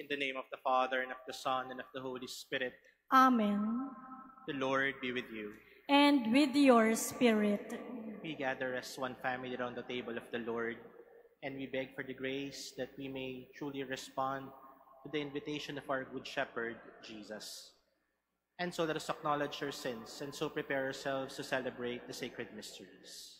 In the name of the Father, and of the Son, and of the Holy Spirit. Amen. The Lord be with you. And with your spirit. We gather as one family around the table of the Lord, and we beg for the grace that we may truly respond to the invitation of our Good Shepherd, Jesus. And so let us acknowledge our sins, and so prepare ourselves to celebrate the sacred mysteries.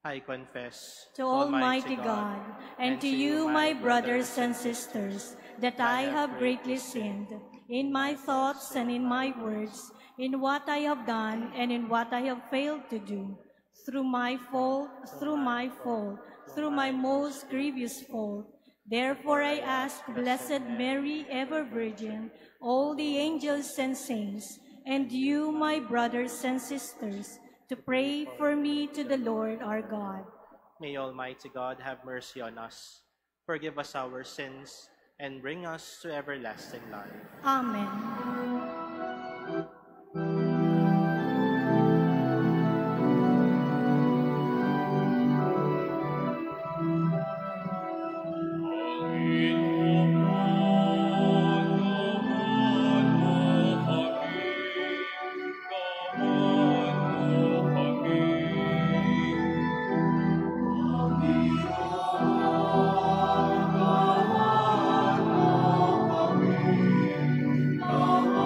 I confess To Almighty God, and to you, my brothers and sisters, that I have greatly sinned, in my thoughts and in my words, in what I have done and in what I have failed to do, through my most grievous fault. Therefore I ask Blessed Mary, ever Virgin, all the angels and saints, and you, my brothers and sisters, to pray for me to the Lord our God. May Almighty God have mercy on us, forgive us our sins, and bring us to everlasting life. Amen. Oh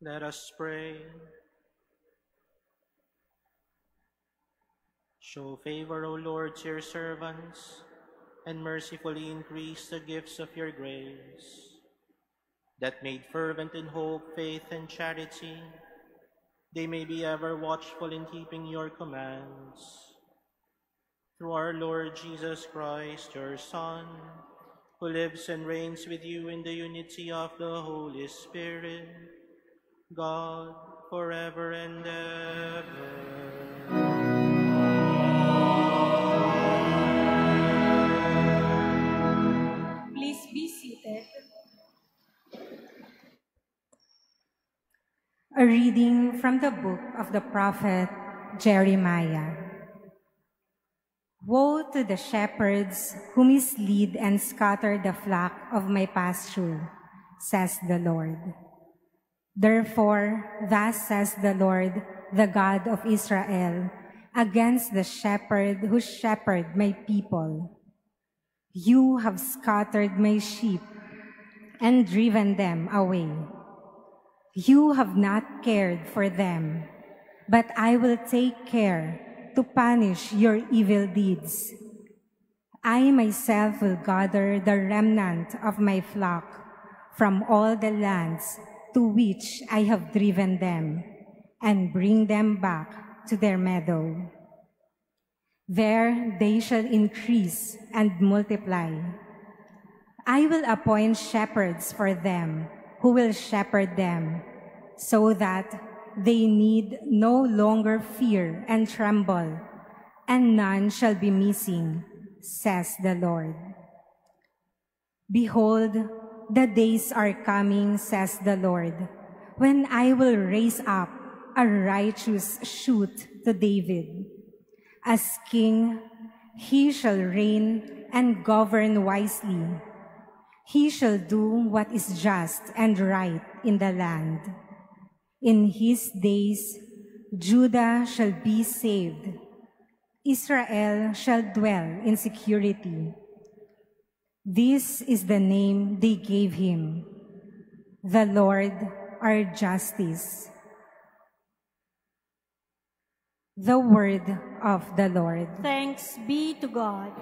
Let us pray. Show favor, O Lord, to your servants, and mercifully increase the gifts of your grace, that made fervent in hope, faith, and charity, they may be ever watchful in keeping your commands. Through our Lord Jesus Christ, your Son, who lives and reigns with you in the unity of the Holy Spirit, God, forever and ever. Please be seated. A reading from the book of the prophet Jeremiah. Woe to the shepherds who mislead and scatter the flock of my pasture, says the Lord. Therefore, thus says the Lord, the God of Israel, against the shepherd who shepherded my people. You have scattered my sheep and driven them away. You have not cared for them, but I will take care to punish your evil deeds. I myself will gather the remnant of my flock from all the lands to which I have driven them, and bring them back to their meadow. There they shall increase and multiply. I will appoint shepherds for them, who will shepherd them, so that they need no longer fear and tremble, and none shall be missing, says the Lord. Behold, the days are coming, says the Lord, when I will raise up a righteous shoot to David. As king, he shall reign and govern wisely. He shall do what is just and right in the land. In his days, Judah shall be saved. Israel shall dwell in security. This is the name they gave him, the Lord our justice. The word of the Lord. Thanks be to God.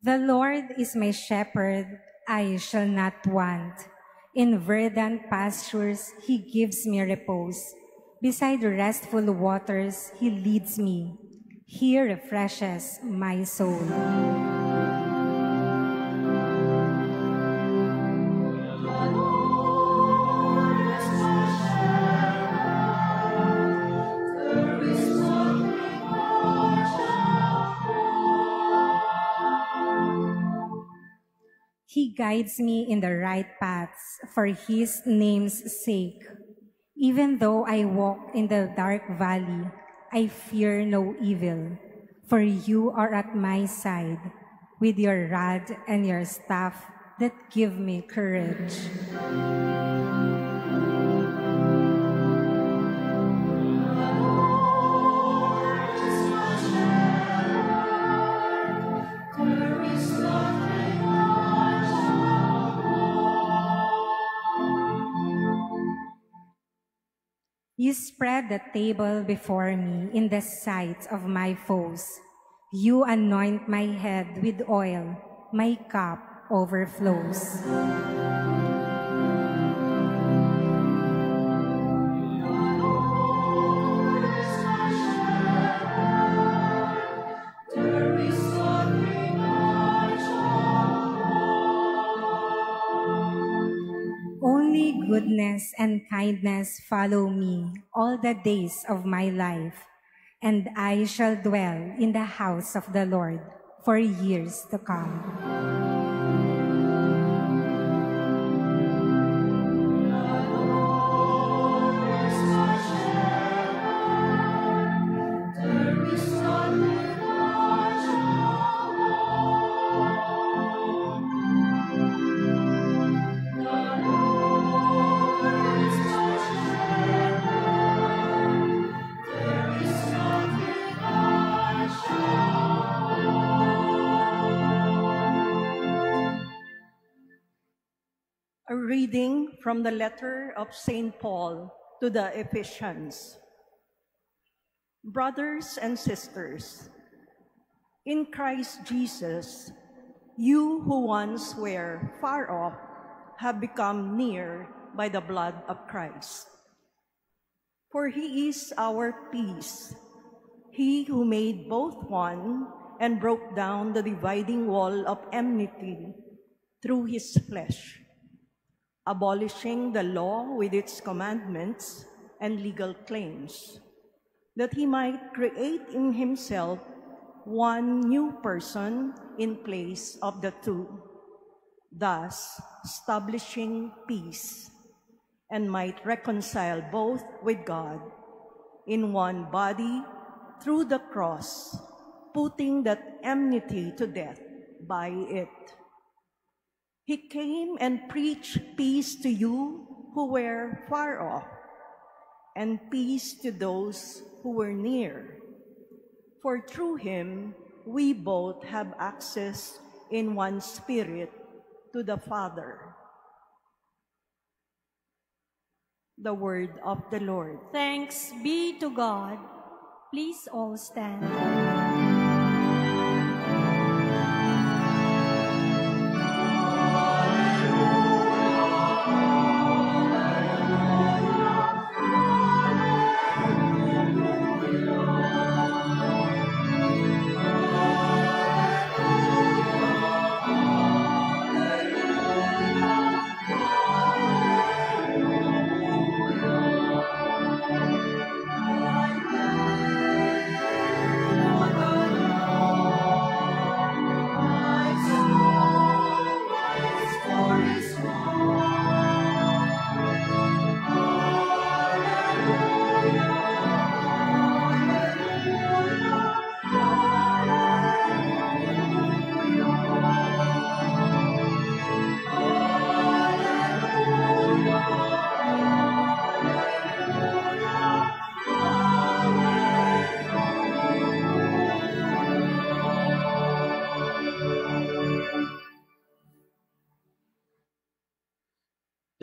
The Lord is my shepherd, I shall not want. In verdant pastures he gives me repose. Beside restful waters he leads me. He refreshes my soul. He guides me in the right paths for his name's sake. Even though I walk in the dark valley, I fear no evil, for you are at my side, with your rod and your staff that give me courage. You spread the table before me in the sight of my foes. You anoint my head with oil, my cup overflows. Only goodness and kindness follow me all the days of my life, and I shall dwell in the house of the Lord for years to come. A reading from the letter of St. Paul to the Ephesians. Brothers and sisters, in Christ Jesus, you who once were far off have become near by the blood of Christ. For he is our peace, he who made both one and broke down the dividing wall of enmity through his flesh, abolishing the law with its commandments and legal claims, that he might create in himself one new person in place of the two, thus establishing peace, and might reconcile both with God in one body through the cross, putting that enmity to death by it. He came and preached peace to you who were far off, and peace to those who were near. For through him we both have access in one Spirit to the Father. The word of the Lord. Thanks be to God. Please all stand.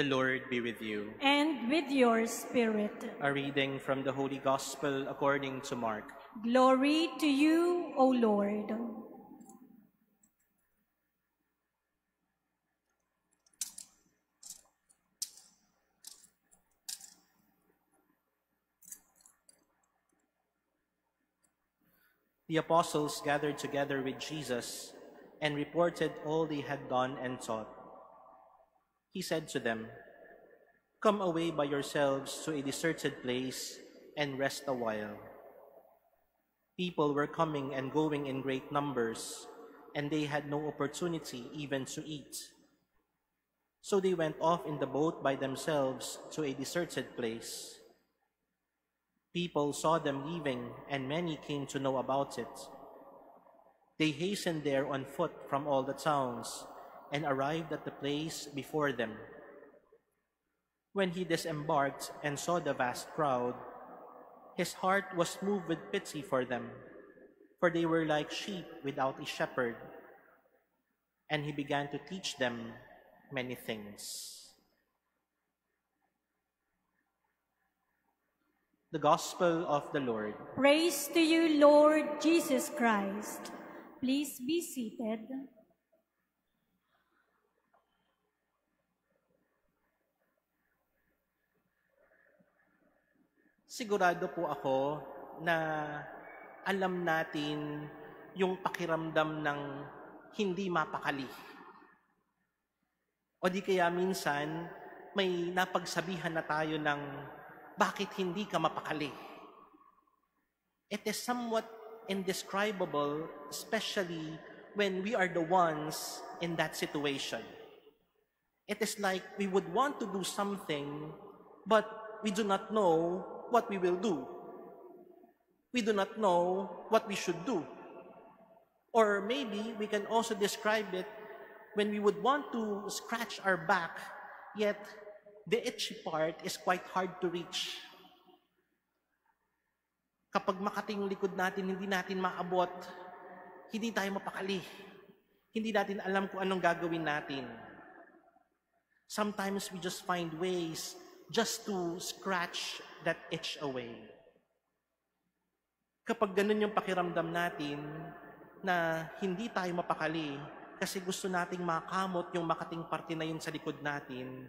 The Lord be with you. And with your spirit. A reading from the Holy Gospel according to Mark. Glory to you, O Lord. The apostles gathered together with Jesus and reported all they had done and taught. He said to them, "Come away by yourselves to a deserted place and rest a while." People were coming and going in great numbers, and they had no opportunity even to eat. So they went off in the boat by themselves to a deserted place. People saw them leaving, and many came to know about it. They hastened there on foot from all the towns and arrived at the place before them. When he disembarked and saw the vast crowd, his heart was moved with pity for them, for they were like sheep without a shepherd. And he began to teach them many things. The Gospel of the Lord. Praise to you, Lord Jesus Christ. Please be seated. Sigurado po ako na alam natin yung pakiramdam ng hindi mapakali. O di kaya minsan may napagsabihan na tayo ng bakit hindi ka mapakali? It is somewhat indescribable, especially when we are the ones in that situation. It is like we would want to do something, but we do not know what we will do. We do not know what we should do. Or maybe we can also describe it when we would want to scratch our back, yet the itchy part is quite hard to reach. Kapag makating likod natin, hindi natin maabot, hindi tayo mapakali. Hindi natin alam kung anong gagawin natin. Sometimes we just find ways just to scratch that itch away. Kapag ganun yung pakiramdam natin, na hindi tayo mapakali kasi gusto nating makamot yung makating parte na yun sa likod natin,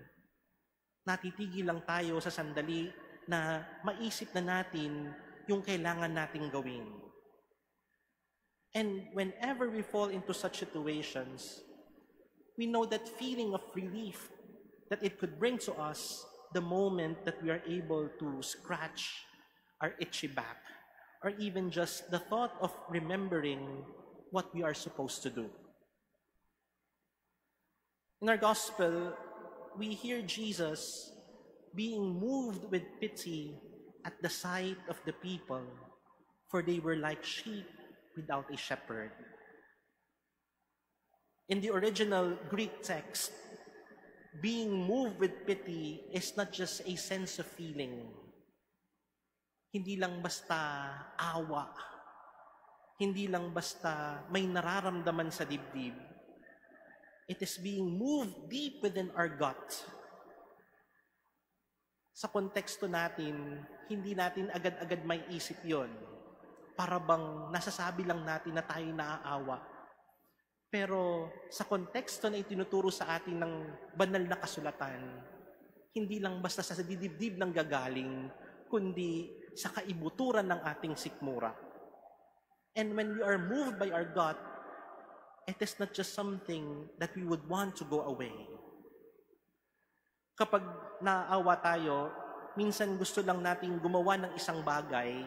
natitigil lang tayo sa sandali na maisip na natin yung kailangan nating gawin. And whenever we fall into such situations, we know that feeling of relief that it could bring to us the moment that we are able to scratch our itchy back, or even just the thought of remembering what we are supposed to do. In our gospel, we hear Jesus being moved with pity at the sight of the people, for they were like sheep without a shepherd. In the original Greek text, being moved with pity is not just a sense of feeling. Hindi lang basta awa. Hindi lang basta may nararamdaman sa dibdib. It is being moved deep within our gut. Sa konteksto natin, hindi natin agad-agad may isip yon. Para bang nasasabi lang natin na tayo naaawa. Pero sa konteksto na itinuturo sa atin ng banal na kasulatan, hindi lang basta sa dibdib lang gagaling, kundi sa kaibuturan ng ating sikmura. And when we are moved by our gut, it is not just something that we would want to go away. Kapag naaawa tayo, minsan gusto lang nating gumawa ng isang bagay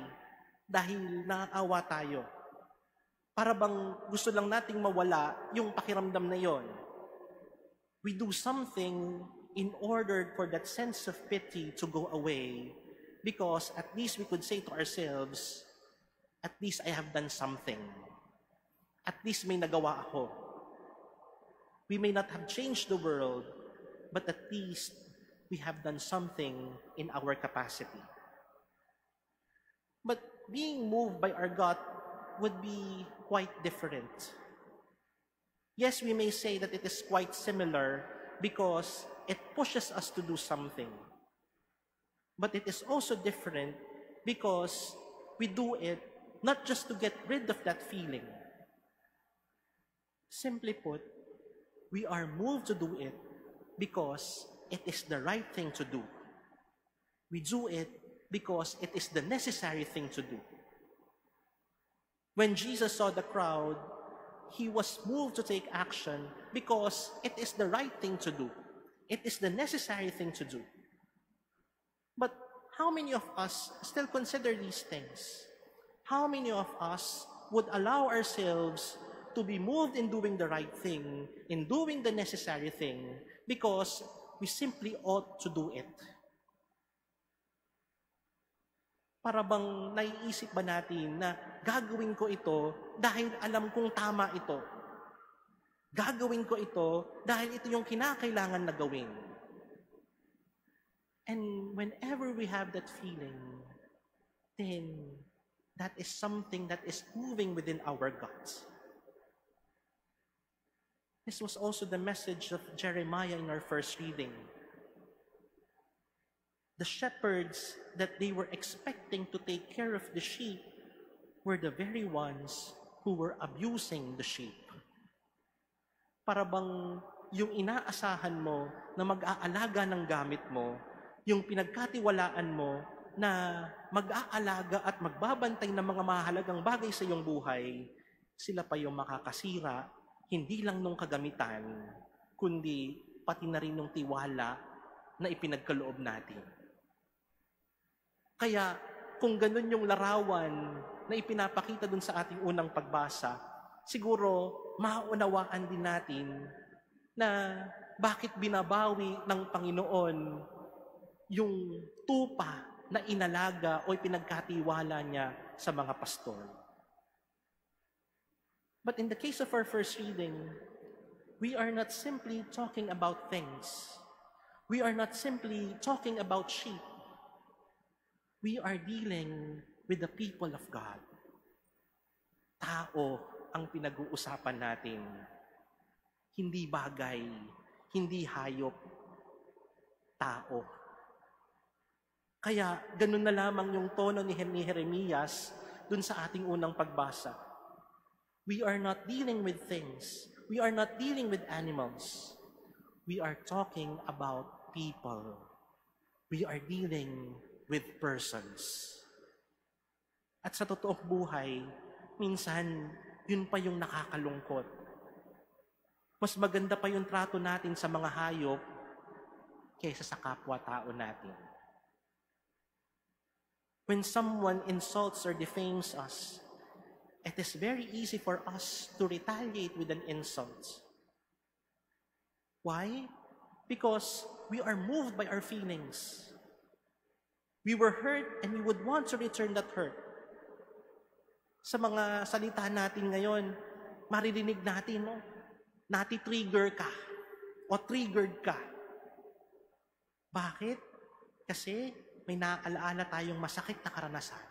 dahil naaawa tayo. Para bang gusto lang nating mawala yung pakiramdam na yon. We do something in order for that sense of pity to go away, because at least we could say to ourselves, at least I have done something. At least may nagawa ako. We may not have changed the world, but at least we have done something in our capacity. But being moved by our gut would be quite different. Yes, we may say that it is quite similar because it pushes us to do something. But it is also different because we do it not just to get rid of that feeling. Simply put, we are moved to do it because it is the right thing to do. We do it because it is the necessary thing to do. When Jesus saw the crowd, he was moved to take action because it is the right thing to do. It is the necessary thing to do. But how many of us still consider these things? How many of us would allow ourselves to be moved in doing the right thing, in doing the necessary thing, because we simply ought to do it? Para bang naiisip ba natin na gagawin ko ito dahil alam kong tama ito? Gagawin ko ito dahil ito yung kinakailangan na gawin. And whenever we have that feeling, then that is something that is moving within our guts. This was also the message of Jeremiah in our first reading. The shepherds that they were expecting to take care of the sheep were the very ones who were abusing the sheep. Para bang yung inaasahan mo na mag-aalaga ng gamit mo, yung pinagkatiwalaan mo na mag-aalaga at magbabantay ng mga mahalagang bagay sa iyong buhay, sila pa yung makakasira, hindi lang nung kagamitan, kundi pati na rin nung tiwala na ipinagkaloob natin. Kaya kung ganun yung larawan na ipinapakita dun sa ating unang pagbasa, siguro maunawaan din natin na bakit binabawi ng Panginoon yung tupa na inalaga o ipinagkatiwala niya sa mga pastor. But in the case of our first reading, we are not simply talking about things. We are not simply talking about sheep. We are dealing with the people of God. Tao ang pinag-uusapan natin. Hindi bagay, hindi hayop, tao. Kaya ganun na lamang yung tono ni Jeremias dun sa ating unang pagbasa. We are not dealing with things. We are not dealing with animals. We are talking about people. We are dealing with persons. At sa totoong buhay, minsan, yun pa yung nakakalungkot. Mas maganda pa yung trato natin sa mga hayop kaysa sa kapwa-tao natin. When someone insults or defames us, it is very easy for us to retaliate with an insult. Why? Because we are moved by our feelings. We were hurt and we would want to return that hurt. Sa mga salita natin ngayon, maririnig natin, no? Nati-trigger ka o triggered ka. Bakit? Kasi may naaalaala tayong masakit na karanasan.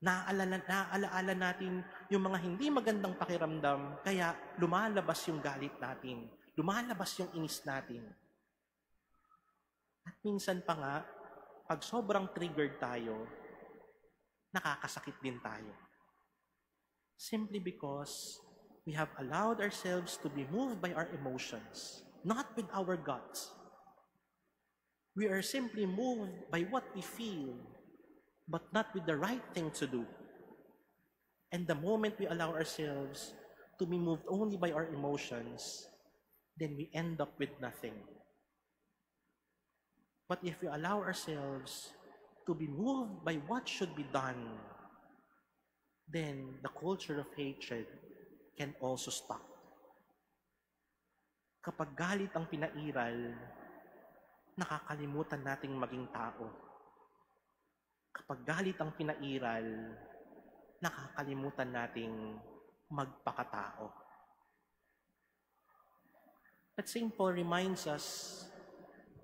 Naaalaala natin yung mga hindi magandang pakiramdam, kaya lumalabas yung galit natin, lumalabas yung inis natin. At minsan pa nga, pag sobrang triggered tayo, nakakasakit din tayo. Simply because we have allowed ourselves to be moved by our emotions, not with our guts. We are simply moved by what we feel, but not with the right thing to do. And the moment we allow ourselves to be moved only by our emotions, then we end up with nothing. But if we allow ourselves to be moved by what should be done, then the culture of hatred can also stop. Kapag galit ang pinairal, nakakalimutan nating maging tao. Kapag galit ang pinairal, nakakalimutan nating magpakatao. But St. Paul reminds us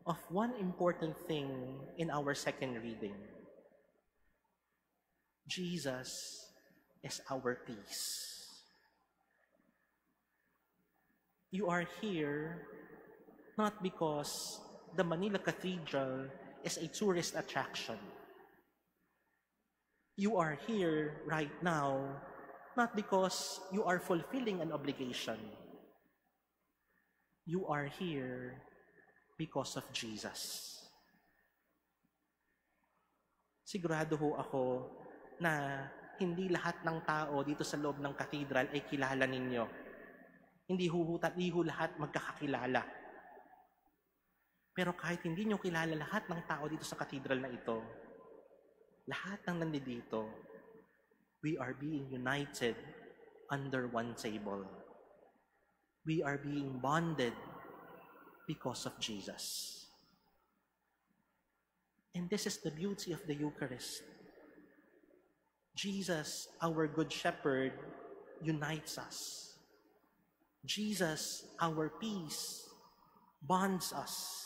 of one important thing in our second reading. Jesus is our peace. You are here not because the Manila Cathedral is a tourist attraction. You are here right now not because you are fulfilling an obligation. You are here because of Jesus. Sigurado ho ako na hindi lahat ng tao dito sa loob ng cathedral ay kilala ninyo. Hindi ho lahat magkakakilala. Pero kahit hindi nyo kilala lahat ng tao dito sa cathedral na ito, lahat ng nandito, we are being united under one table. We are being bonded because of Jesus. And this is the beauty of the Eucharist. Jesus, our Good Shepherd, unites us. Jesus, our peace, bonds us.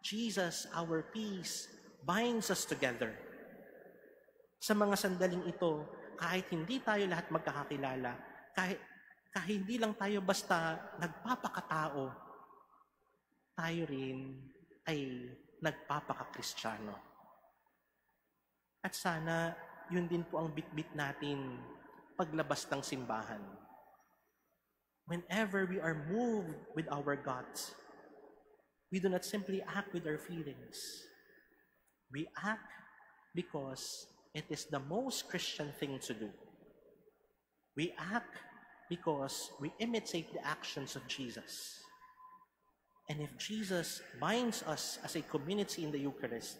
Jesus, our peace, binds us together. Sa mga sandaling ito, kahit hindi tayo lahat magkakakilala, kahit hindi lang tayo basta nagpapakatao, tayo rin ay nagpapaka-Kristiyano. At sana, yun din po ang bitbit natin paglabas ng simbahan. Whenever we are moved with our guts, we do not simply act with our feelings. We act because it is the most Christian thing to do. We act because we imitate the actions of Jesus. And if Jesus binds us as a community in the Eucharist,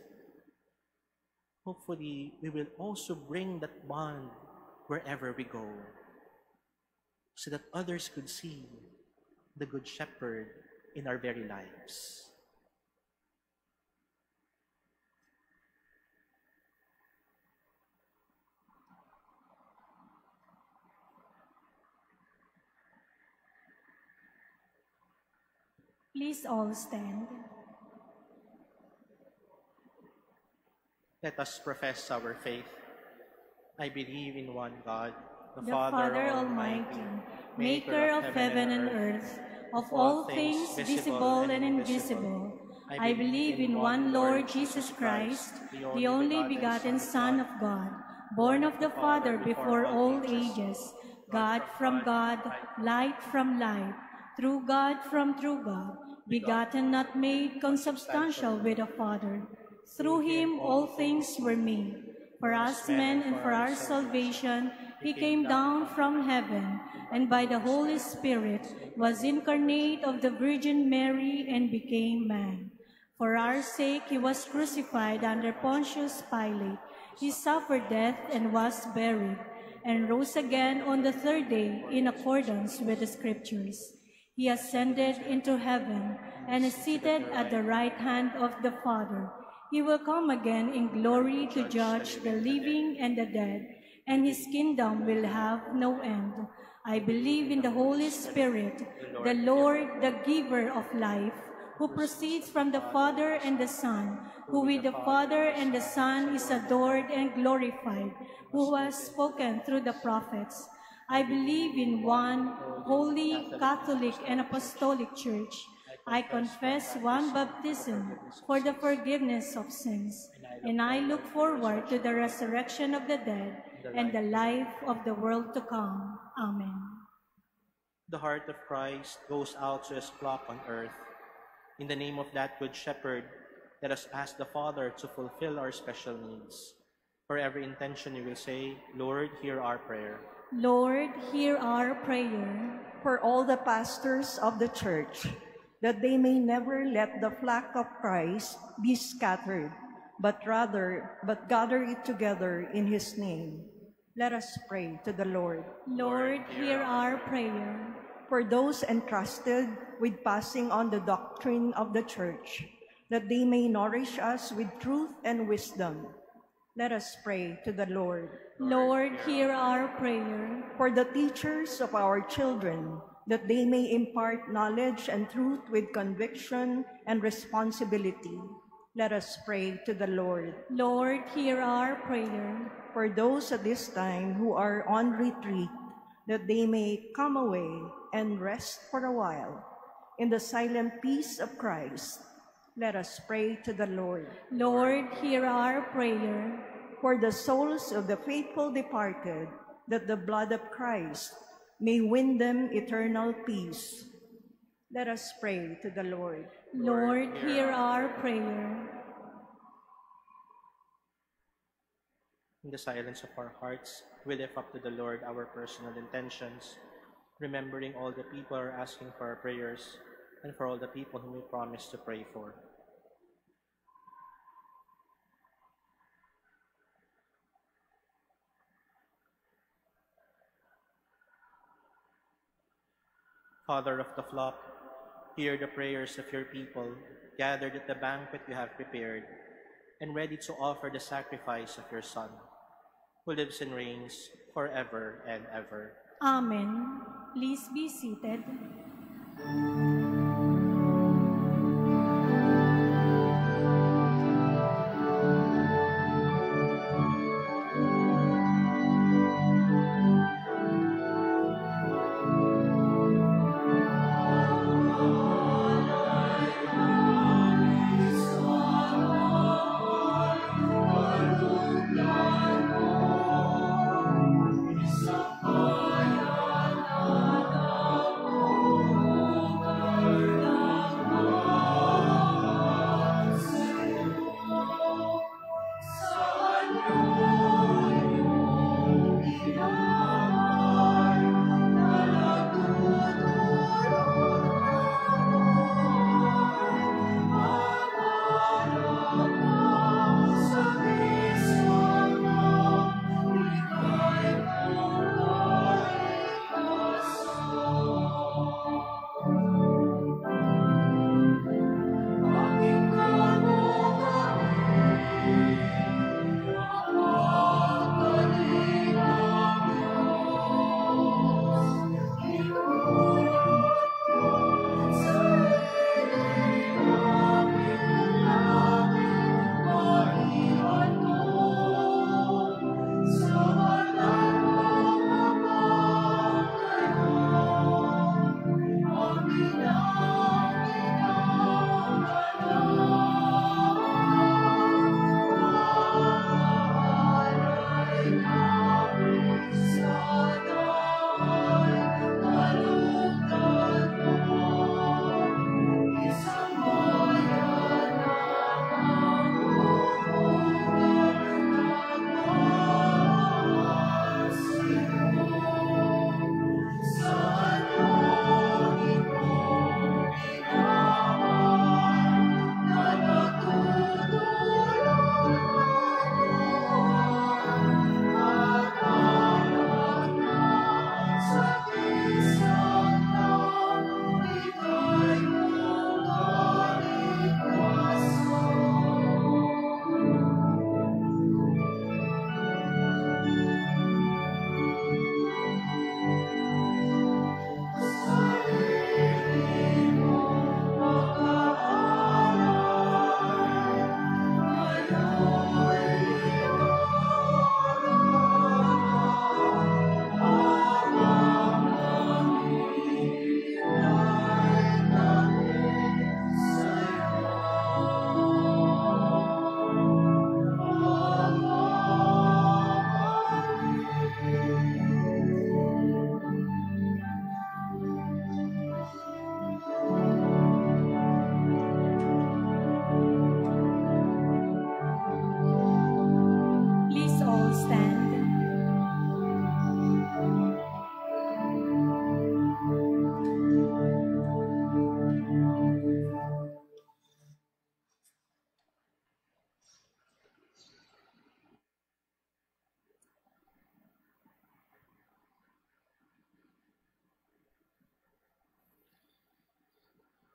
hopefully we will also bring that bond wherever we go, so that others could see the Good Shepherd in our very lives. Please all stand. Let us profess our faith. I believe in one God, The Father Almighty, maker of heaven and earth, of all things visible and invisible. I believe in one Lord Jesus Christ, the only begotten Son of God, born of the Father before all ages, God from God, light from light, true God from true God, begotten, not made, consubstantial with the Father. Through him all things were made. For us men and for our salvation, he came down from heaven, and by the Holy Spirit was incarnate of the Virgin Mary and became man. For our sake he was crucified under Pontius Pilate. He suffered death and was buried, and rose again on the third day in accordance with the Scriptures. He ascended into heaven and is seated at the right hand of the Father. He will come again in glory to judge the living and the dead, and his kingdom will have no end. I believe in the Holy Spirit, the Lord, the giver of life, who proceeds from the Father and the Son, who with the Father and the Son is adored and glorified, who has spoken through the prophets. I believe in one holy, Catholic, and Apostolic Church. I confess one baptism for the forgiveness of sins, and I look forward to the resurrection of the dead and the life of the world to come. Amen. The heart of Christ goes out to his flock on earth. In the name of that Good Shepherd, let us ask the Father to fulfill our special needs. For every intention we will say, Lord, hear our prayer. Lord, hear our prayer. For all the pastors of the Church, that they may never let the flock of Christ be scattered, but gather it together in his name. Let us pray to the Lord. Lord, hear our prayer. For those entrusted with passing on the doctrine of the Church, that they may nourish us with truth and wisdom. Let us pray to the Lord. Lord, hear our prayer. For the teachers of our children, that they may impart knowledge and truth with conviction and responsibility. Let us pray to the Lord. Lord, hear our prayer. For those at this time who are on retreat, that they may come away and rest for a while in the silent peace of Christ. Let us pray to the Lord. Lord, hear our prayer. For the souls of the faithful departed, that the blood of Christ may win them eternal peace. Let us pray to the Lord. Lord, hear our prayer. In the silence of our hearts, we lift up to the Lord our personal intentions, remembering all the people who are asking for our prayers, and for all the people whom we promise to pray for. Father of the flock, hear the prayers of your people, gathered at the banquet you have prepared, and ready to offer the sacrifice of your Son, who lives and reigns forever and ever. Amen. Please be seated.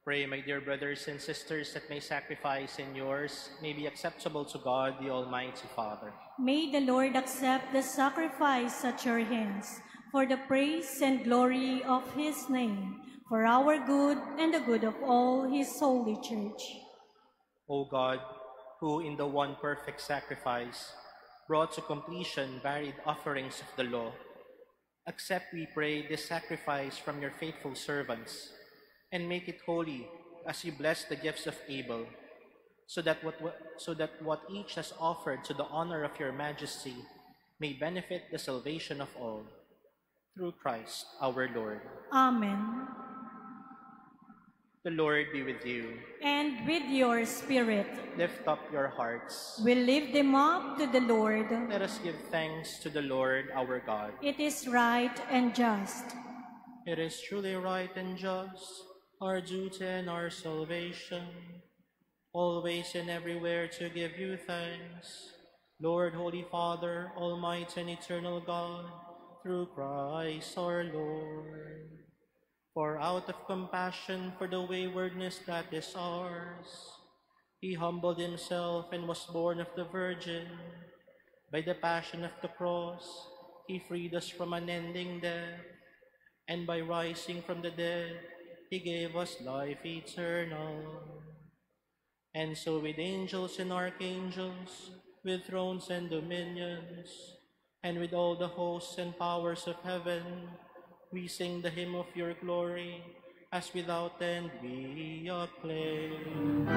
Pray, my dear brothers and sisters, that my sacrifice and yours may be acceptable to God, the Almighty Father. May the Lord accept the sacrifice at your hands for the praise and glory of his name, for our good and the good of all his holy church. O God, who in the one perfect sacrifice brought to completion varied offerings of the law, accept, we pray, this sacrifice from your faithful servants, and make it holy as you bless the gifts of Abel, so that what each has offered to the honor of your majesty may benefit the salvation of all. Through Christ our Lord. Amen. The Lord be with you. And with your spirit. Lift up your hearts. We lift them up to the Lord. Let us give thanks to the Lord our God. It is right and just. It is truly right and just, our duty and our salvation, always and everywhere to give you thanks, Lord, Holy Father, Almighty and eternal God, through Christ our Lord. For out of compassion for the waywardness that is ours, he humbled himself and was born of the Virgin. By the passion of the cross, he freed us from unending death, and by rising from the dead, he gave us life eternal. And so with angels and archangels, with thrones and dominions, and with all the hosts and powers of heaven, we sing the hymn of your glory, as without end we acclaim.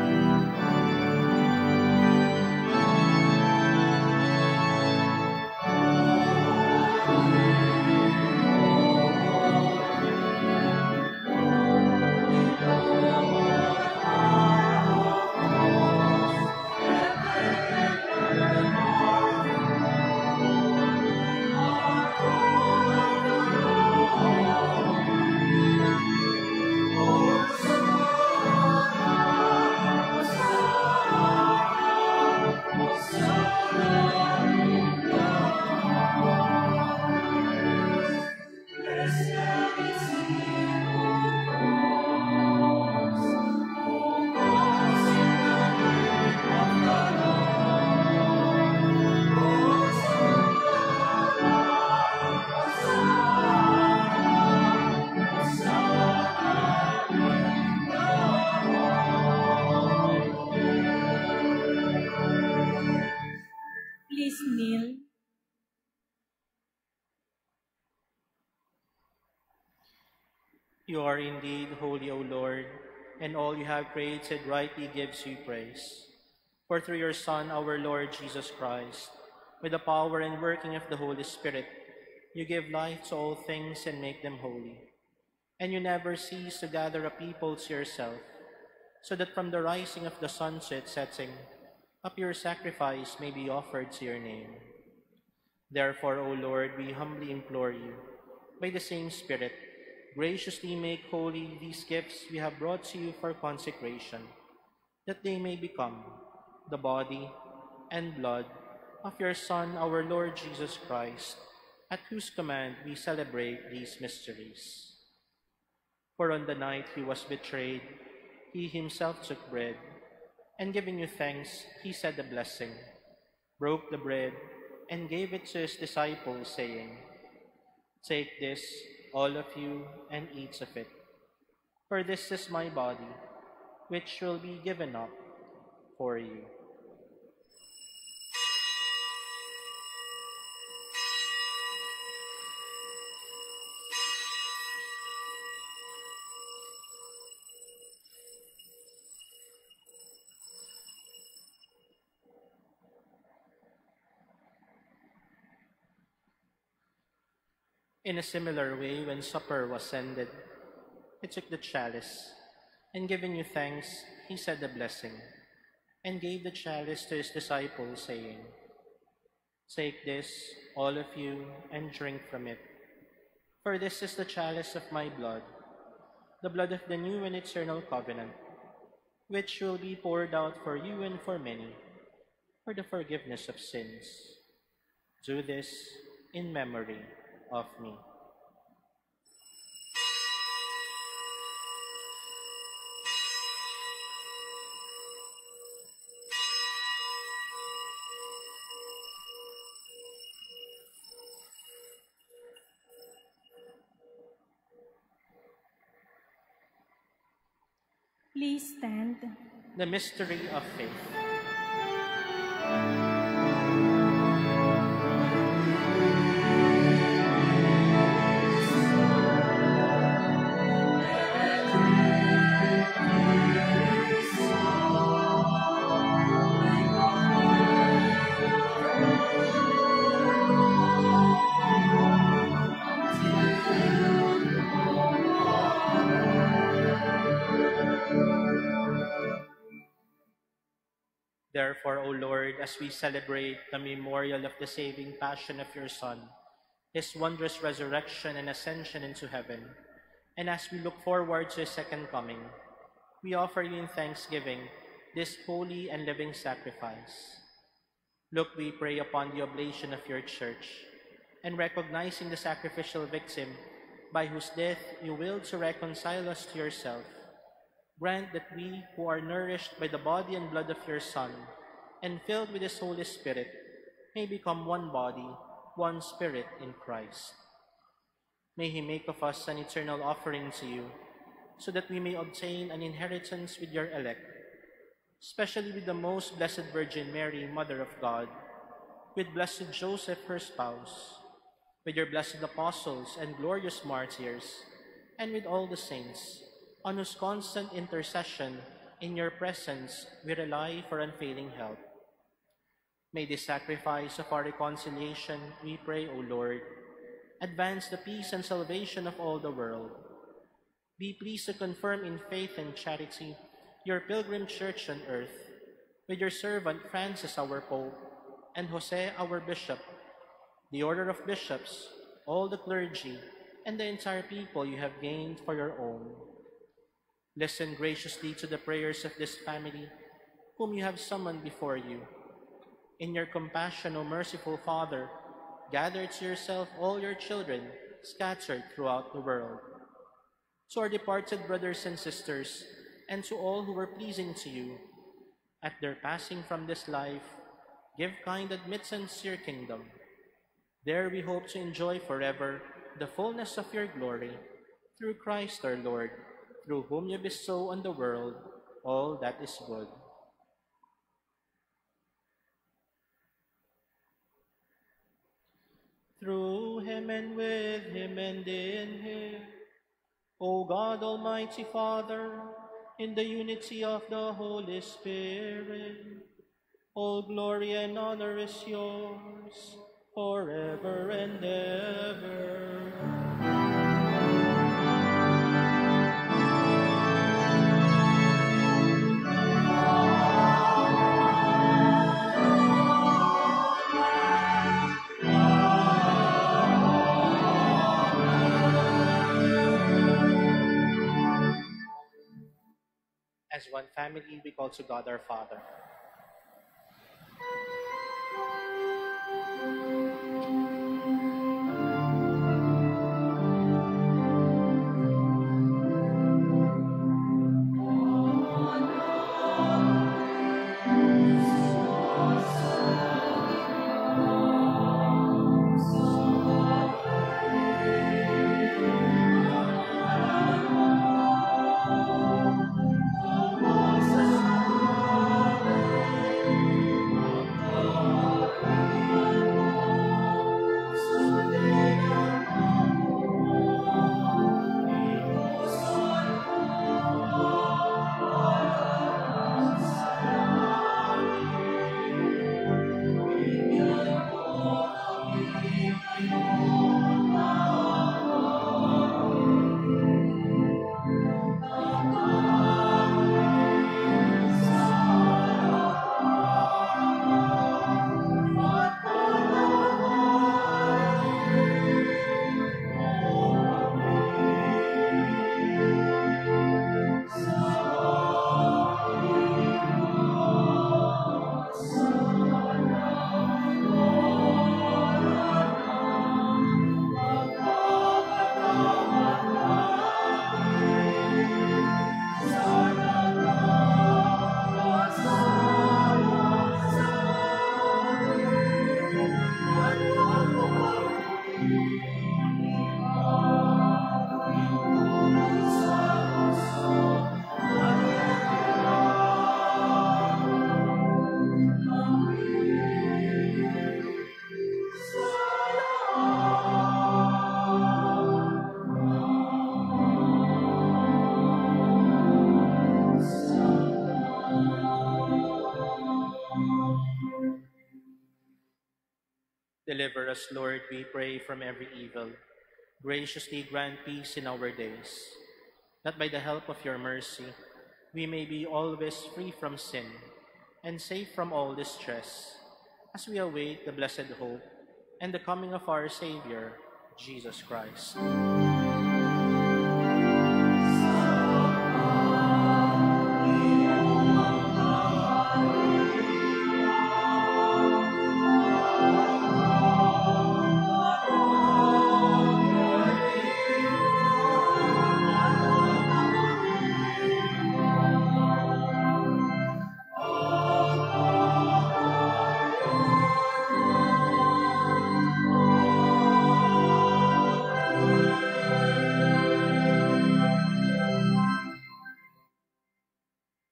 Please kneel. You are indeed holy, O Lord, and all you have created rightly gives you praise. For through your Son, our Lord Jesus Christ, with the power and working of the Holy Spirit, you give life to all things and make them holy. And you never cease to gather a people to yourself, so that from the rising of the sun to its setting, a pure sacrifice may be offered to your name. Therefore, O Lord, we humbly implore you, by the same Spirit, graciously make holy these gifts we have brought to you for consecration, that they may become the body and blood of your Son, our Lord Jesus Christ, at whose command we celebrate these mysteries. For on the night he was betrayed, he himself took bread, and giving you thanks, he said a blessing, broke the bread, and gave it to his disciples, saying, "Take this, all of you, and eat of it. For this is my body, which will be given up for you." In a similar way, when supper was ended, he took the chalice, and giving you thanks, he said a blessing, and gave the chalice to his disciples, saying, "Take this, all of you, and drink from it. For this is the chalice of my blood, the blood of the new and eternal covenant, which will be poured out for you and for many, for the forgiveness of sins. Do this in memory of me." Please stand. The mystery of faith. Therefore, O Lord, as we celebrate the memorial of the saving passion of your Son, his wondrous resurrection and ascension into heaven, and as we look forward to his second coming, we offer you in thanksgiving this holy and living sacrifice. Look, we pray, upon the oblation of your church, and recognizing the sacrificial victim by whose death you willed to reconcile us to yourself, grant that we, who are nourished by the body and blood of your Son, and filled with his Holy Spirit, may become one body, one spirit in Christ. May he make of us an eternal offering to you, so that we may obtain an inheritance with your elect, especially with the most blessed Virgin Mary, Mother of God, with blessed Joseph, her spouse, with your blessed apostles and glorious martyrs, and with all the saints, on whose constant intercession in your presence we rely for unfailing help. May this sacrifice of our reconciliation, we pray, O Lord, advance the peace and salvation of all the world. Be pleased to confirm in faith and charity your pilgrim church on earth, with your servant Francis our Pope, and Jose our Bishop, the order of bishops, all the clergy, and the entire people you have gained for your own. Listen graciously to the prayers of this family, whom you have summoned before you. In your compassion, O merciful Father, gather to yourself all your children scattered throughout the world. To our departed brothers and sisters, and to all who were pleasing to you, at their passing from this life, give kind admittance to your kingdom. There we hope to enjoy forever the fullness of your glory, through Christ our Lord, through whom you bestow on the world all that is good. Through him and with him and in him, O God, Almighty Father, in the unity of the Holy Spirit, all glory and honor is yours, forever and ever. As one family, we call to God our Father. Deliver us, Lord, we pray, from every evil. Graciously grant peace in our days, that by the help of your mercy we may be always free from sin and safe from all distress, as we await the blessed hope and the coming of our Savior, Jesus Christ.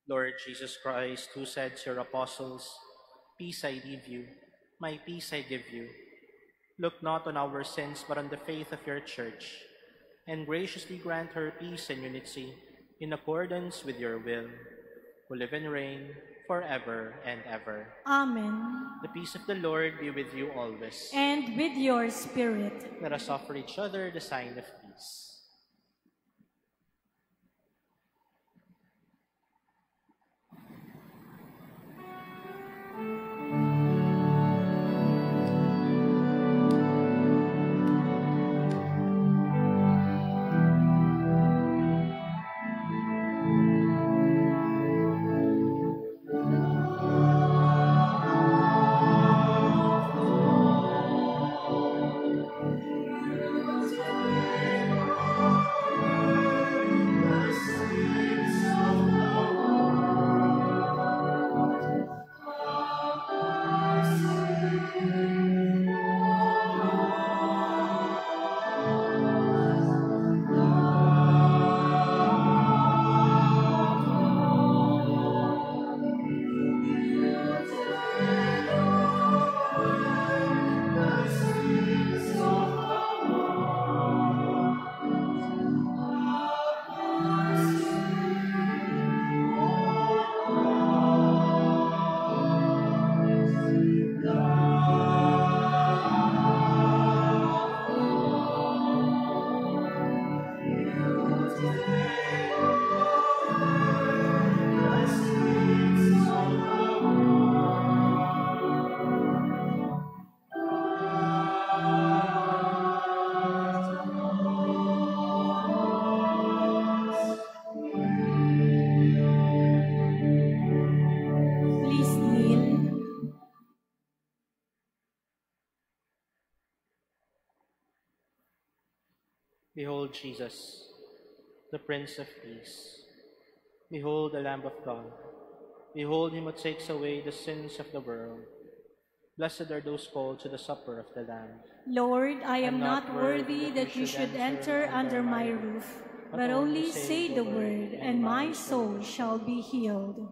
Lord Jesus Christ, who said to your apostles, "Peace I leave you, my peace I give you," look not on our sins but on the faith of your Church, and graciously grant her peace and unity in accordance with your will, who live and reign forever and ever. Amen. The peace of the Lord be with you always. And with your spirit. Let us offer each other the sign of peace. Please kneel. Behold Jesus, the Prince of Peace. Behold the Lamb of God. Behold him who takes away the sins of the world. Blessed are those called to the supper of the Lamb. Lord, I am not worthy that you should enter under my roof, but only say the word, and my soul shall be healed.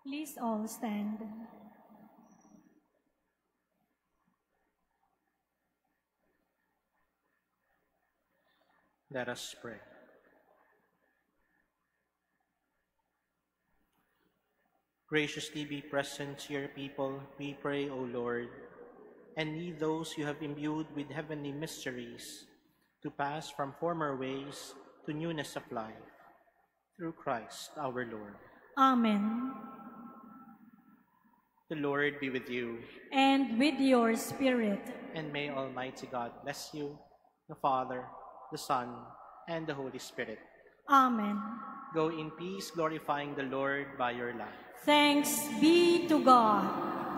Please all stand. Let us pray. Graciously be present to your people, we pray, O Lord, and lead those you have imbued with heavenly mysteries to pass from former ways to newness of life. Through Christ our Lord. Amen. The Lord be with you. And with your spirit. And may Almighty God bless you, the Father, the Son, and the Holy Spirit. Amen. Go in peace, glorifying the Lord by your life. Thanks be to God.